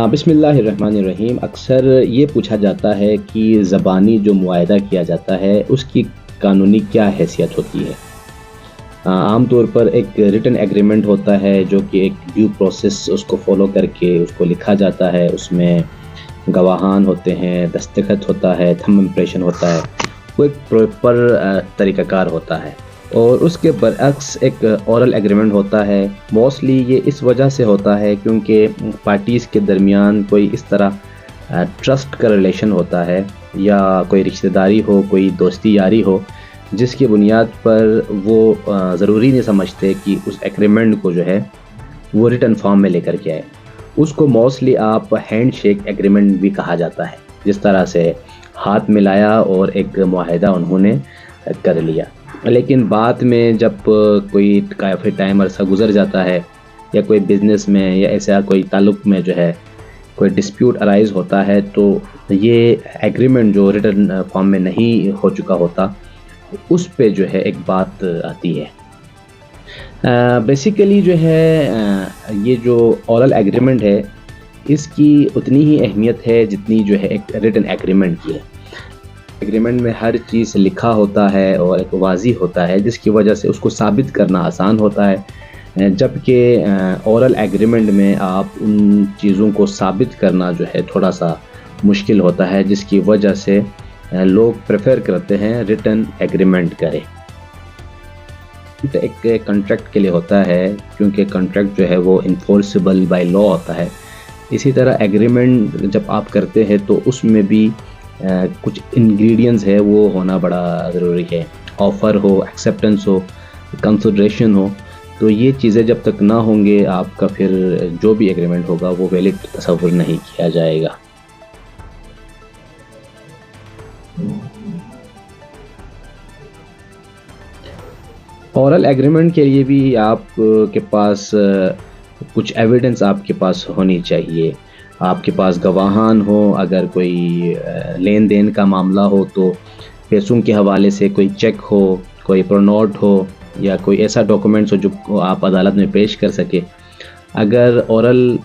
بسم اللہ الرحمن الرحیم۔ اکثر یہ پوچھا جاتا ہے کہ زبانی جو معاہدہ کیا جاتا ہے اس کی قانونی کیا حیثیت ہوتی ہے۔ عام طور پر ایک ریٹن ایگریمنٹ ہوتا ہے جو کہ ایک ڈیو پروسیس اس کو فالو کر کے اس کو لکھا جاتا ہے، اس میں گواہان ہوتے ہیں، دستخط ہوتا ہے، تھم امپریشن ہوتا ہے، وہ ایک پراپر طریقہ کار ہوتا ہے۔ اور اس کے برعکس ایک اورل ایگریمنٹ ہوتا ہے۔ موسٹلی یہ اس وجہ سے ہوتا ہے کیونکہ پارٹیز کے درمیان کوئی اس طرح ٹرسٹ کا ریلیشن ہوتا ہے یا کوئی رشتہ داری ہو، کوئی دوستی یاری ہو، جس کی بنیاد پر وہ ضروری نہیں سمجھتے کہ اس ایگریمنٹ کو جو ہے وہ ریٹن فارم میں لے کر کے آئے۔ اس کو موسٹلی آپ ہینڈ شیک ایگریمنٹ بھی کہا جاتا ہے، جس طرح سے ہاتھ ملایا اور ایک معاہدہ انہوں نے کر لیا۔ لیکن بعد میں جب کوئی کافی ٹائم عرصہ گزر جاتا ہے یا کوئی بزنس میں یا ایسا کوئی تعلق میں جو ہے کوئی ڈسپیوٹ ارائز ہوتا ہے، تو یہ ایگریمنٹ جو ریٹن فارم میں نہیں ہو چکا ہوتا، اس پہ جو ہے ایک بات آتی ہے۔ بیسیکلی جو ہے یہ جو اورل ایگریمنٹ ہے اس کی اتنی ہی اہمیت ہے جتنی جو ہے ایک ریٹن ایگریمنٹ کی ہے۔ ایگریمنٹ میں ہر چیز لکھا ہوتا ہے اور ایک واضح ہوتا ہے، جس کی وجہ سے اس کو ثابت کرنا آسان ہوتا ہے، جبکہ اورل ایگریمنٹ میں آپ ان چیزوں کو ثابت کرنا جو ہے تھوڑا سا مشکل ہوتا ہے، جس کی وجہ سے لوگ پریفر کرتے ہیں ریٹن ایگریمنٹ کرے۔ ایک کنٹریکٹ کے لیے ہوتا ہے کیونکہ کنٹریکٹ جو ہے وہ انفورسیبل بائی لا ہوتا ہے۔ اسی طرح ایگریمنٹ جب آپ کرتے ہیں تو اس میں بھی کچھ انگریڈینٹس ہے وہ ہونا بڑا ضروری ہے، آفر ہو، ایکسیپٹنس ہو، کنسیڈریشن ہو۔ تو یہ چیزیں جب تک نہ ہوں گے آپ کا پھر جو بھی ایگریمنٹ ہوگا وہ ویلڈ تصور نہیں کیا جائے گا۔ اورل ایگریمنٹ کے لیے بھی آپ کے پاس کچھ ایویڈنس آپ کے پاس ہونی چاہیے۔ آپ کے پاس گواہان ہو، اگر کوئی لین دین کا معاملہ ہو تو پیسوں کے حوالے سے کوئی چیک ہو، کوئی پرونوٹ ہو یا کوئی ایسا ڈاکومنٹس ہو جو آپ عدالت میں پیش کر سکے۔ اگر اورل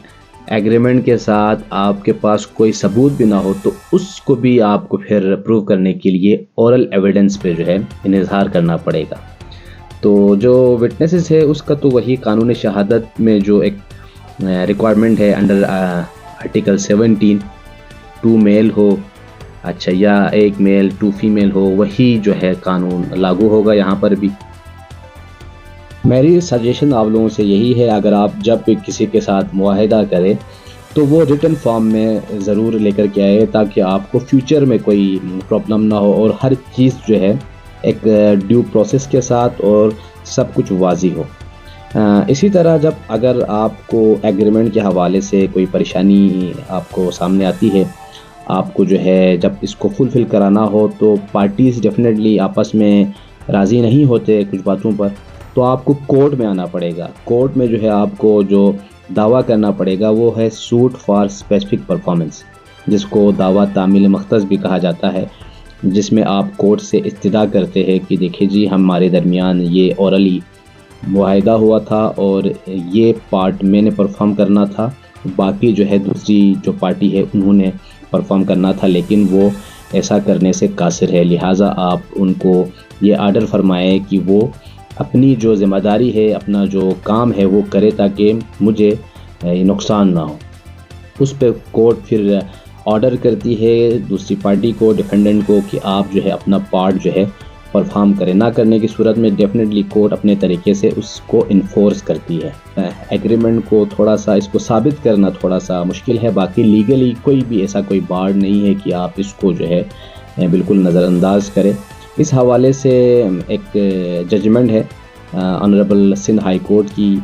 ایگریمنٹ کے ساتھ آپ کے پاس کوئی ثبوت بھی نہ ہو تو اس کو بھی آپ کو پھر پروو کرنے کے لیے اورل ایویڈنس پہ جو ہے انحصار کرنا پڑے گا۔ تو جو وٹنسز ہے اس کا تو وہی قانون شہادت میں جو ایک ریکوائرمنٹ ہے انڈر آرٹیکل 17، 2 میل ہو اچھا یا 1 میل 2 فیمیل ہو، وہی جو ہے قانون لاگو ہوگا یہاں پر بھی۔ میری سجیشن آپ لوگوں سے یہی ہے، اگر آپ جب بھی کسی کے ساتھ معاہدہ کریں تو وہ ریٹن فارم میں ضرور لے کر کے آئے، تاکہ آپ کو فیوچر میں کوئی پرابلم نہ ہو اور ہر چیز جو ہے ایک ڈیو پروسیس کے ساتھ اور سب کچھ واضح ہو۔ اسی طرح جب اگر آپ کو ایگریمنٹ کے حوالے سے کوئی پریشانی آپ کو سامنے آتی ہے، آپ کو جو ہے جب اس کو فلفل کرانا ہو تو پارٹیز ڈیفینیٹلی آپس میں راضی نہیں ہوتے کچھ باتوں پر، تو آپ کو کورٹ میں آنا پڑے گا۔ کورٹ میں جو ہے آپ کو جو دعویٰ کرنا پڑے گا وہ ہے سوٹ فار اسپیسیفک پرفارمنس، جس کو دعویٰ تعمیل مختص بھی کہا جاتا ہے، جس میں آپ کورٹ سے استدعا کرتے ہیں کہ دیکھیں جی ہمارے درمیان یہ اورلی معاہدہ ہوا تھا اور یہ پارٹ میں نے پرفارم کرنا تھا، باقی جو ہے دوسری جو پارٹی ہے انہوں نے پرفارم کرنا تھا، لیکن وہ ایسا کرنے سے قاصر ہے، لہٰذا آپ ان کو یہ آرڈر فرمائیں کہ وہ اپنی جو ذمہ داری ہے، اپنا جو کام ہے وہ کرے تاکہ مجھے نقصان نہ ہو۔ اس پہ کورٹ پھر آرڈر کرتی ہے دوسری پارٹی کو، ڈیفینڈنٹ کو، کہ آپ جو ہے اپنا پارٹ جو ہے پرفارم کرے۔ نہ کرنے کی صورت میں ڈیفینیٹلی کورٹ اپنے طریقے سے اس کو انفورس کرتی ہے۔ ایگریمنٹ کو تھوڑا سا اس کو ثابت کرنا تھوڑا سا مشکل ہے، باقی لیگلی کوئی بھی ایسا کوئی بار نہیں ہے کہ آپ اس کو جو ہے بالکل نظر انداز کریں۔ اس حوالے سے ایک ججمنٹ ہے آنریبل سندھ ہائی کورٹ کی،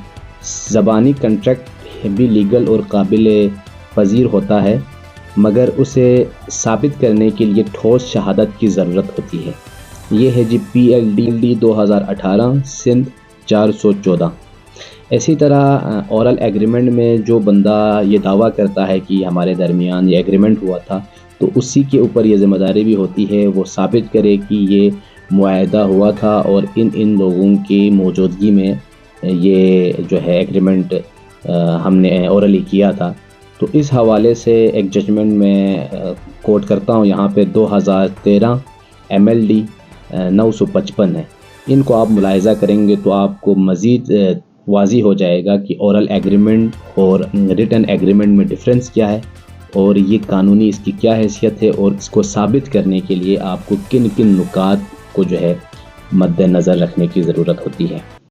زبانی کنٹریکٹ بھی لیگل اور قابل پذیر ہوتا ہے، مگر اسے ثابت کرنے کے لیے ٹھوس شہادت کی ضرورت ہوتی ہے۔ یہ ہے جی PLD 2018 سندھ 414۔ اسی طرح اورل ایگریمنٹ میں جو بندہ یہ دعویٰ کرتا ہے کہ ہمارے درمیان یہ ایگریمنٹ ہوا تھا، تو اسی کے اوپر یہ ذمہ داری بھی ہوتی ہے وہ ثابت کرے کہ یہ معاہدہ ہوا تھا اور ان لوگوں کی موجودگی میں یہ جو ہے ایگریمنٹ ہم نے اورلی کیا تھا۔ تو اس حوالے سے ایک ججمنٹ میں کوٹ کرتا ہوں یہاں پہ 2013 MLD 955 ہے. ان کو آپ ملاحظہ کریں گے تو آپ کو مزید واضح ہو جائے گا کہ اورل ایگریمنٹ اور ریٹن ایگریمنٹ میں ڈفرینس کیا ہے، اور یہ قانونی اس کی کیا حیثیت ہے، اور اس کو ثابت کرنے کے لیے آپ کو کن کن نکات کو جو ہے مد نظر رکھنے کی ضرورت ہوتی ہے.